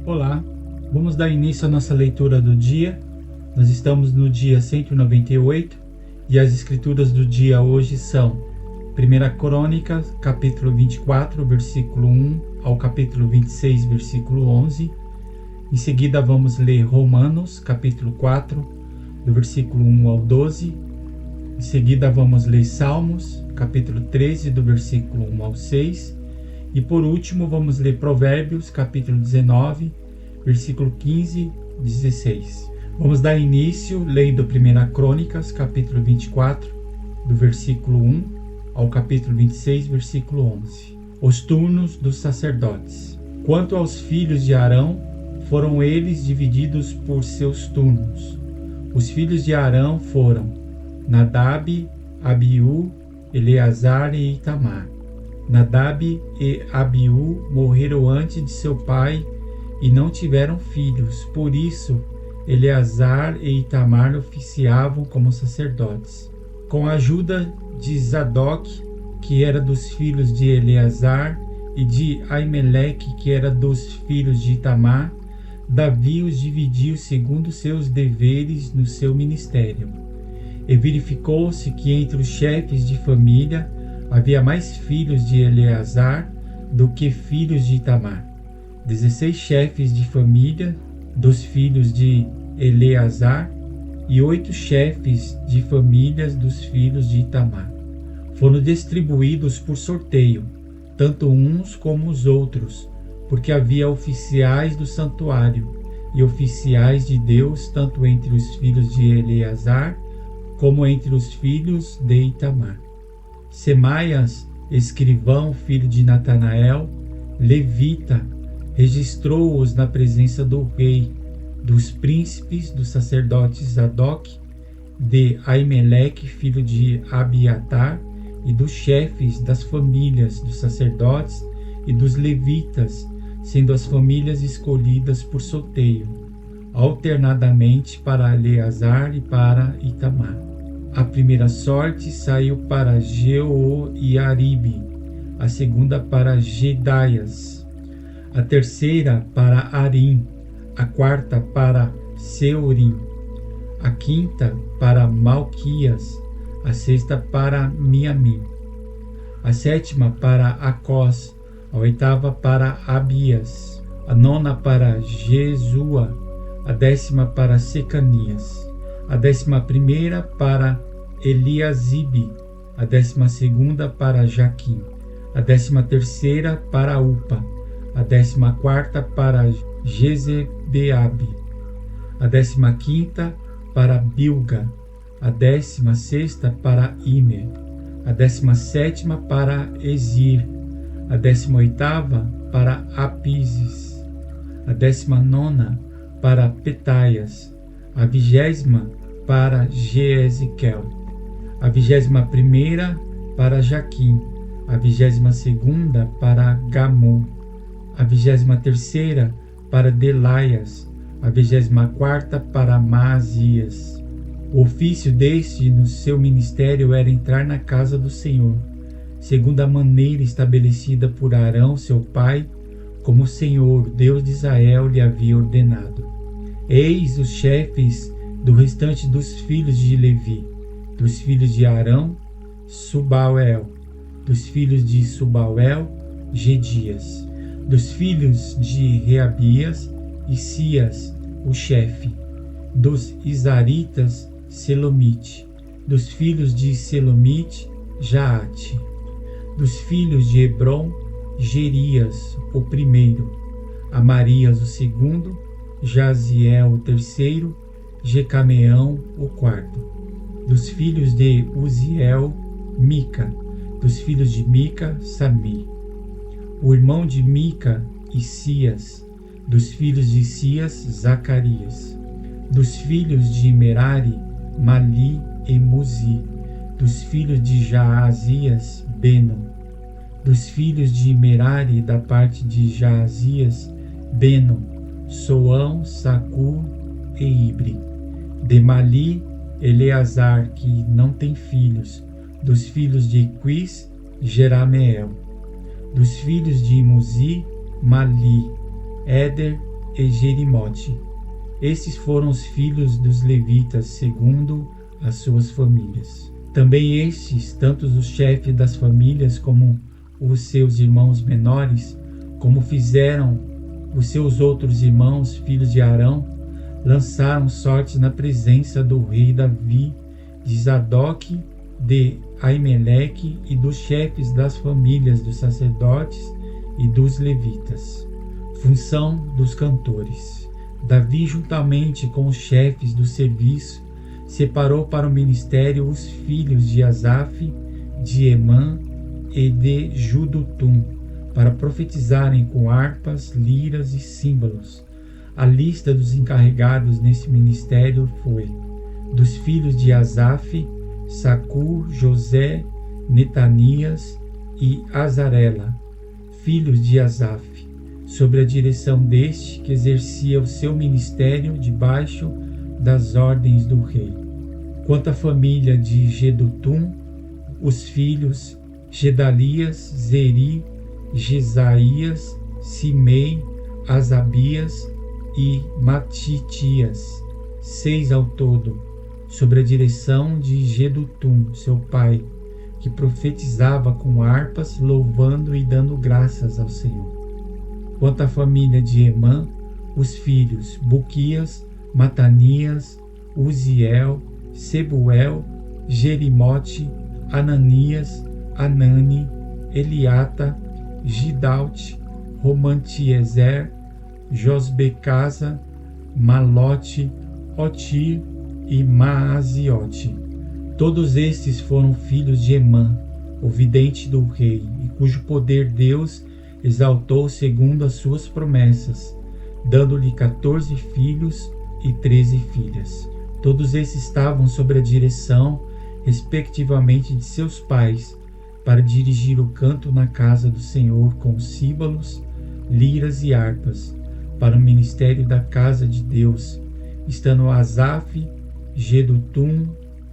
Olá, vamos dar início à nossa leitura do dia. Nós estamos no dia 198 e as escrituras do dia hoje são 1 Crônicas, capítulo 24, versículo 1 ao capítulo 26, versículo 11. Em seguida vamos ler Romanos, capítulo 4, do versículo 1 ao 12. Em seguida vamos ler Salmos, capítulo 13, do versículo 1 ao 6. E por último vamos ler Provérbios, capítulo 19, versículo 15 e 16. Vamos dar início lendo 1 Crônicas, capítulo 24, do versículo 1 ao capítulo 26, versículo 11. Os turnos dos sacerdotes. Quanto aos filhos de Arão, foram eles divididos por seus turnos. Os filhos de Arão foram Nadab, Abiú, Eleazar e Itamar. Nadab e Abiú morreram antes de seu pai e não tiveram filhos, por isso Eleazar e Itamar oficiavam como sacerdotes. Com a ajuda de Zadok, que era dos filhos de Eleazar, e de Aimeleque, que era dos filhos de Itamar, Davi os dividiu segundo seus deveres no seu ministério. E verificou-se que entre os chefes de família havia mais filhos de Eleazar do que filhos de Itamar. 16 chefes de família dos filhos de Eleazar e 8 chefes de famílias dos filhos de Itamar. Foram distribuídos por sorteio, tanto uns como os outros, porque havia oficiais do santuário e oficiais de Deus, tanto entre os filhos de Eleazar como entre os filhos de Itamar. Semaias, escrivão, filho de Natanael, levita, registrou-os na presença do rei, dos príncipes, dos sacerdotes Zadok, de Aimeleque, filho de Abiatar, e dos chefes das famílias dos sacerdotes e dos levitas, sendo as famílias escolhidas por sorteio, alternadamente para Eleazar e para Itamar. A primeira sorte saiu para Jeoiaribe, a segunda para Jedaias, a terceira para Arim, a quarta para Seurim, a quinta para Malquias, a sexta para Miamim, a sétima para Acós, a oitava para Abias, a nona para Jesua, a 10ª para Secanias, a 11ª para Eliasibe, a 12ª para Jaquim, a 13ª para Upa, a 14ª para Jezebeabe, a 15ª para Bilga, a 16ª para Imer, a 17ª para Ezir, a 18ª para Apises, a 19ª para Petaias, a 20ª para Jeeziquel, a 21ª para Jaquim, a 22ª para Gamul, a 23ª para Delaias, a 24ª para Maasias. O ofício deste no seu ministério era entrar na casa do Senhor, segundo a maneira estabelecida por Arão, seu pai, como o Senhor, Deus de Israel, lhe havia ordenado. Eis os chefes do restante dos filhos de Levi, dos filhos de Arão, Subael, dos filhos de Subael, Gedias, dos filhos de Reabias, Isias, o chefe, dos Isaritas, Selomite, dos filhos de Selomite, Jaate, dos filhos de Hebron, Jerias, o primeiro, Amarias, o segundo, Jaziel, o terceiro, Jecameão, o quarto, dos filhos de Uziel, Mica, dos filhos de Mica, Sami, o irmão de Mica, Isias, dos filhos de Isias, Zacarias, dos filhos de Merari, Mali e Muzi, dos filhos de Jaazias, Beno, dos filhos de Merari, da parte de Jaazias, Beno, Soão, Sacu e Ibre, de Mali, Eleazar, que não tem filhos, dos filhos de Quis, Jerameel, dos filhos de Muzi, Mali, Éder e Jerimote. Estes foram os filhos dos levitas, segundo as suas famílias. Também estes, tanto os chefes das famílias como os seus irmãos menores, como fizeram os seus outros irmãos, filhos de Arão, lançaram sortes na presença do rei Davi, de Zadok, de Aimeleque e dos chefes das famílias dos sacerdotes e dos levitas. Função dos cantores. Davi, juntamente com os chefes do serviço, separou para o ministério os filhos de Asaf, de Emã e de Judutum, para profetizarem com harpas, liras e símbolos. A lista dos encarregados nesse ministério foi: dos filhos de Asaf, Sacur, José, Netanias e Azarela, filhos de Asaf, sob a direção deste, que exercia o seu ministério debaixo das ordens do rei. Quanto à família de Gedutum, os filhos Gedalias, Zeri, Jesaías, Simei, Asabias e Matitias, 6 ao todo, sob a direção de Gedutum, seu pai, que profetizava com harpas, louvando e dando graças ao Senhor. Quanto à família de Emã, os filhos Buquias, Matanias, Uziel, Sebuel, Jerimote, Ananias, Anani, Eliata, Gidalte, Romantiezer, Josbecasa, Malote, Otir e Maaziote. Todos estes foram filhos de Emã, o vidente do rei, e cujo poder Deus exaltou segundo as suas promessas, dando-lhe 14 filhos e 13 filhas. Todos esses estavam sob a direção, respectivamente, de seus pais, para dirigir o canto na casa do Senhor com símbolos, liras e harpas, para o ministério da casa de Deus, estando Asaf, Gedutum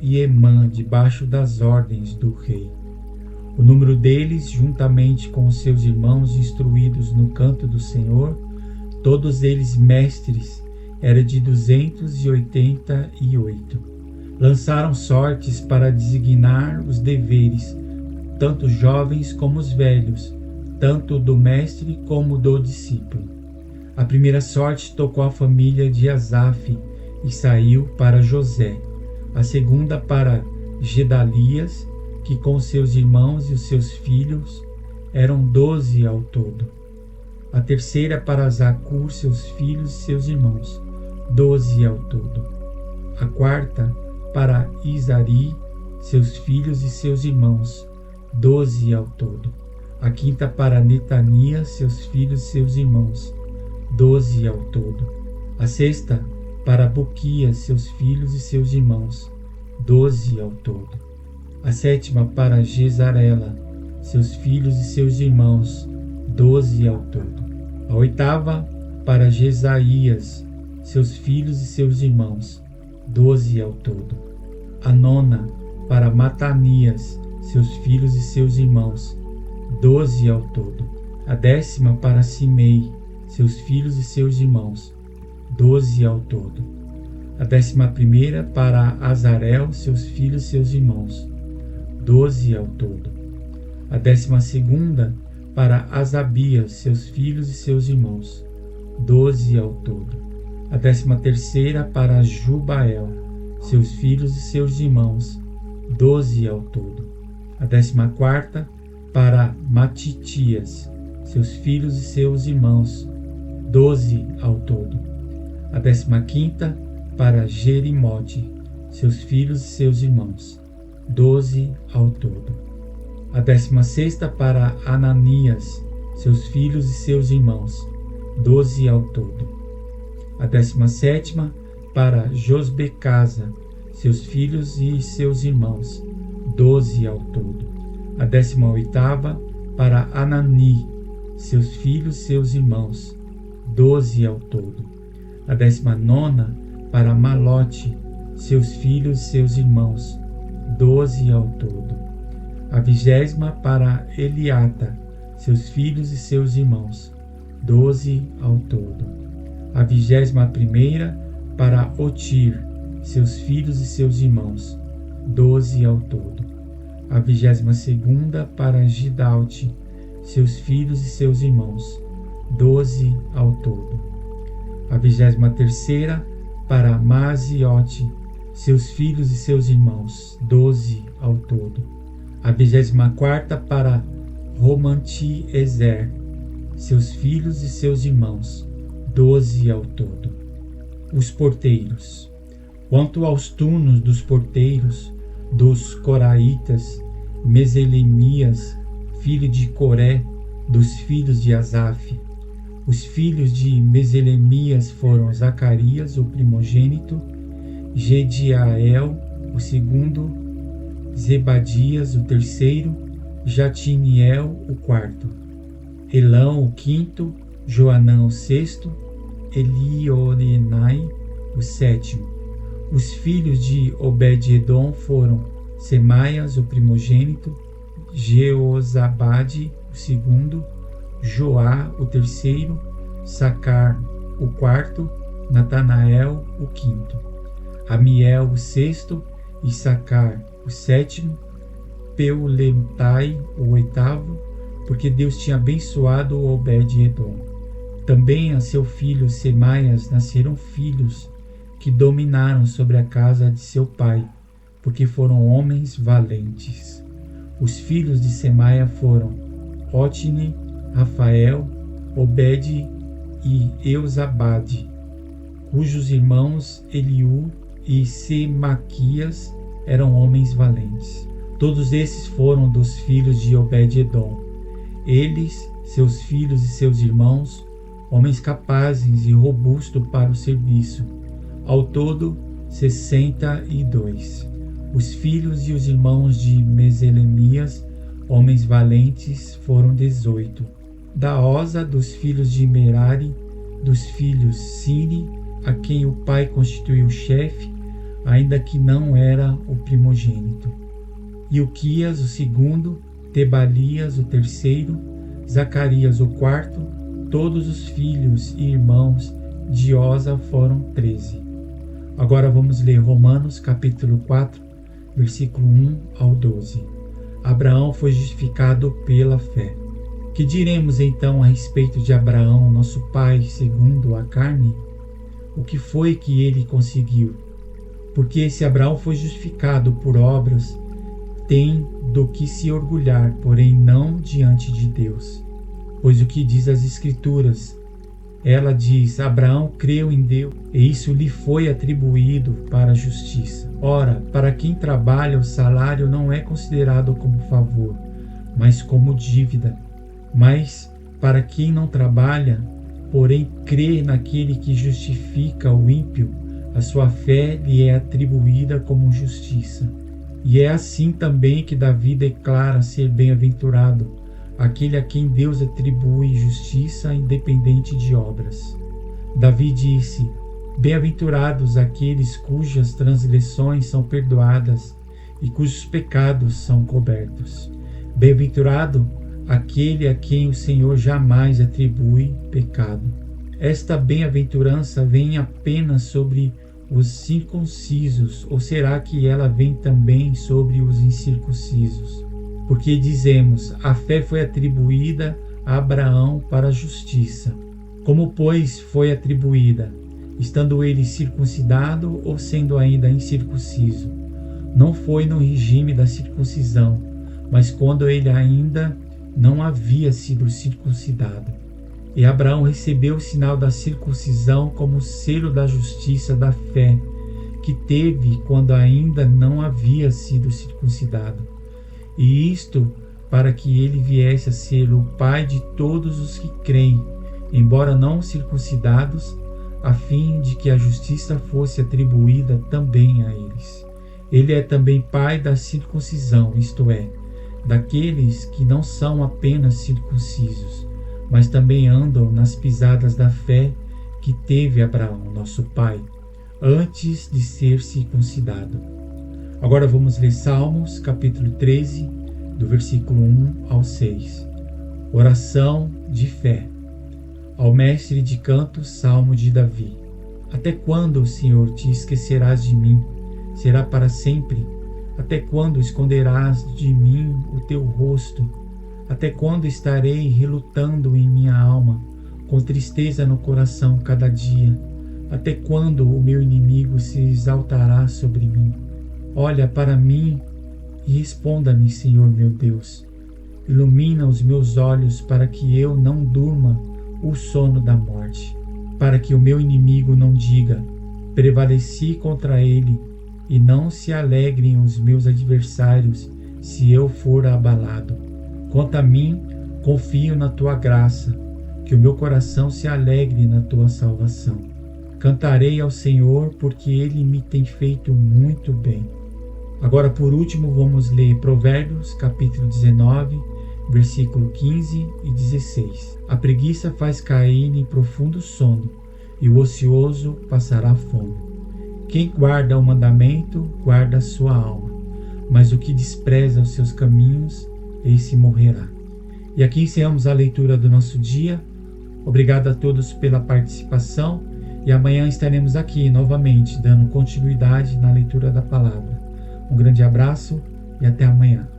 e Emã debaixo das ordens do rei. O número deles, juntamente com os seus irmãos instruídos no canto do Senhor, todos eles mestres, era de 288. Lançaram sortes para designar os deveres, tanto jovens como os velhos, tanto do mestre como do discípulo. A primeira sorte tocou a família de Asaf e saiu para José. A segunda para Gedalias, que com seus irmãos e os seus filhos eram 12 ao todo. A terceira para Zacur, seus filhos e seus irmãos, 12 ao todo. A quarta para Izari, seus filhos e seus irmãos, 12 ao todo. A quinta para Netanias, seus filhos e seus irmãos, 12 ao todo. A sexta para Buquias, seus filhos e seus irmãos, 12 ao todo. A sétima para Gesarela, seus filhos e seus irmãos, 12 ao todo. A oitava para Jesaías, seus filhos e seus irmãos, 12 ao todo. A nona para Matanias, seus filhos e seus irmãos, 12 ao todo. A décima para Simei, seus filhos e seus irmãos, 12 ao todo. A 11ª para Azarel, seus filhos e seus irmãos, 12 ao todo. A 12ª para Asabias, seus filhos e seus irmãos, 12 ao todo. A 13ª para Jubael, seus filhos e seus irmãos, 12 ao todo. A 14ª para Matitias, seus filhos e seus irmãos, 12 ao todo. A 15ª para Jerimote, seus filhos e seus irmãos, 12 ao todo. A 16ª para Ananias, seus filhos e seus irmãos, 12 ao todo. A 17ª para Josbecasa, seus filhos e seus irmãos, 12 ao todo. A 18ª para Anani, seus filhos e seus irmãos, 12 ao todo. A 19ª para Malote, seus filhos e seus irmãos, 12 ao todo. A 20ª para Eliata, seus filhos e seus irmãos, 12 ao todo. A 21ª para Otir, seus filhos e seus irmãos, 12 ao todo. A 22ª para Gidalte, seus filhos e seus irmãos, 12 ao todo. A 23ª para Maziote, seus filhos e seus irmãos, 12 ao todo. A 24ª para Romanti-Ezer, seus filhos e seus irmãos, 12 ao todo. Os porteiros. Quanto aos turnos dos porteiros, dos coraitas, Meselemias, filho de Coré, dos filhos de Asaf. Os filhos de Meselemias foram Zacarias, o primogênito, Gediael, o segundo, Zebadias, o terceiro, Jatiniel, o quarto, Elão, o quinto, Joanã, o sexto, Elioenai, o sétimo. Os filhos de Obed-edom foram Semaias, o primogênito, Jeozabade, o segundo, Joá, o terceiro, Sacar, o quarto, Natanael, o quinto, Amiel, o sexto, Issacar, o sétimo, Peuletai, o oitavo, porque Deus tinha abençoado Obed-edom. Também a seu filho Semaias nasceram filhos que dominaram sobre a casa de seu pai, porque foram homens valentes. Os filhos de Semaia foram Otni, Rafael, Obed e Eusabade, cujos irmãos Eliú e Semaquias eram homens valentes. Todos esses foram dos filhos de Obed-edom. Eles, seus filhos e seus irmãos, homens capazes e robustos para o serviço. Ao todo, 62. Os filhos e os irmãos de Meselemias, homens valentes, foram 18. Da Osa, dos filhos de Merari, dos filhos Sini, a quem o pai constituiu chefe, ainda que não era o primogênito. Ilquias, o segundo, Tebalias, o terceiro, Zacarias, o quarto, todos os filhos e irmãos de Osa foram 13. Agora vamos ler Romanos capítulo 4, versículo 1 ao 12. Abraão foi justificado pela fé. Que diremos então a respeito de Abraão, nosso pai, segundo a carne? O que foi que ele conseguiu? Porque se Abraão foi justificado por obras, tem do que se orgulhar, porém não diante de Deus. Pois o que diz as Escrituras? Ela diz: Abraão creu em Deus, e isso lhe foi atribuído para a justiça. Ora, para quem trabalha, o salário não é considerado como favor, mas como dívida. Mas para quem não trabalha, porém crê naquele que justifica o ímpio, a sua fé lhe é atribuída como justiça. E é assim também que Davi declara ser bem-aventurado aquele a quem Deus atribui justiça independente de obras. Davi disse: Bem-aventurados aqueles cujas transgressões são perdoadas e cujos pecados são cobertos. Bem-aventurado aquele a quem o Senhor jamais atribui pecado. Esta bem-aventurança vem apenas sobre os circuncisos, ou será que ela vem também sobre os incircuncisos? Porque dizemos: a fé foi atribuída a Abraão para a justiça. Como, pois, foi atribuída? Estando ele circuncidado ou sendo ainda incircunciso? Não foi no regime da circuncisão, mas quando ele ainda não havia sido circuncidado. E Abraão recebeu o sinal da circuncisão como selo da justiça da fé, que teve quando ainda não havia sido circuncidado. E isto para que ele viesse a ser o pai de todos os que creem, embora não circuncidados, a fim de que a justiça fosse atribuída também a eles. Ele é também pai da circuncisão, isto é, daqueles que não são apenas circuncisos, mas também andam nas pisadas da fé que teve Abraão, nosso pai, antes de ser circuncidado. Agora vamos ler Salmos, capítulo 13, do versículo 1 ao 6. Oração de fé. Ao mestre de canto, salmo de Davi. Até quando, Senhor, te esquecerás de mim? Será para sempre? Até quando esconderás de mim o teu rosto? Até quando estarei relutando em minha alma, com tristeza no coração cada dia? Até quando o meu inimigo se exaltará sobre mim? Olha para mim e responda-me, Senhor meu Deus. Ilumina os meus olhos para que eu não durma o sono da morte, para que o meu inimigo não diga: prevaleci contra ele, e não se alegrem os meus adversários se eu for abalado. Quanto a mim, confio na tua graça, que o meu coração se alegre na tua salvação. Cantarei ao Senhor, porque ele me tem feito muito bem. Agora, por último, vamos ler Provérbios, capítulo 19, versículo 15 e 16. A preguiça faz cair em profundo sono, e o ocioso passará fome. Quem guarda o mandamento, guarda a sua alma, mas o que despreza os seus caminhos, esse morrerá. E aqui encerramos a leitura do nosso dia. Obrigado a todos pela participação, e amanhã estaremos aqui novamente, dando continuidade na leitura da palavra. Um grande abraço e até amanhã.